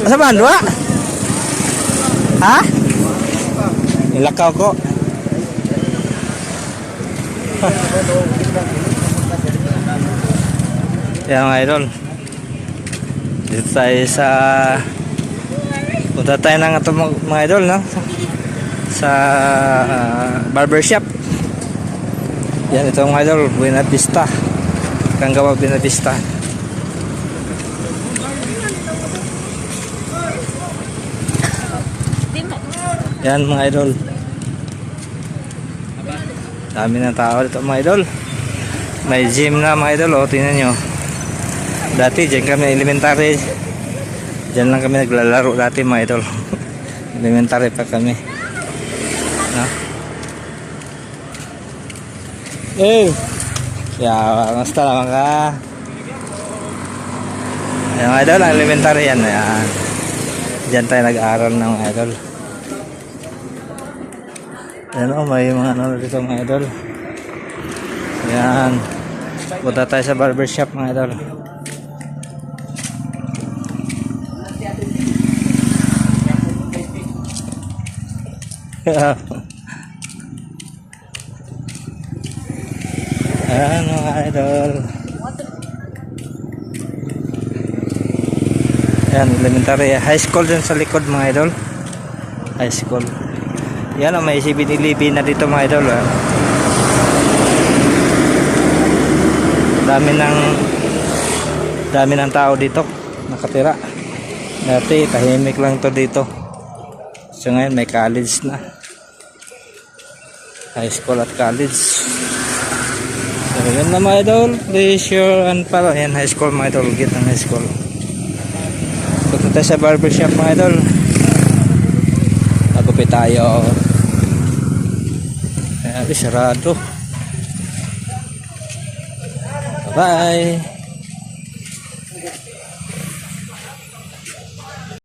Asa ba dua? Ha? Ilakaw ko. Yan mga idol. Dito tayo sa punta tayo ng ito mga idol, no? Sa barbershop. Yan, ito mga idol, Buena Vista. Kanggawa Buena Vista. Yan mga idol. Dami ng tao dito mga idol. May gym na mga idol, oh, tingnan nyo. Dati dyan kami elementary. Dyan lang kami naglalaro dati mga idol. Elementary pa kami, no? Basta naman ka. Ayan mga idol, ang elementary yan. Ayan. Dyan tayo nag-aaral ng mga idol. Ayan o, may mga ano dito mga idol. Ayan. Punta tayo sa barbershop mga idol. Ayan mga idol. Ayan, elementary. High school dyan sa likod mga idol. High school. Yan o, may 7-Eleven na dito mga idol. Dami ng tao dito nakatira. Dati tahimik lang to dito. So ngayon may college na. High school at college. So yun na mga idol. Leisure and para. Yan high school mga idol. Git ng high school. Punta tayo sa barbershop mga idol. Magupit tayo. Ayan, sarado. Bye.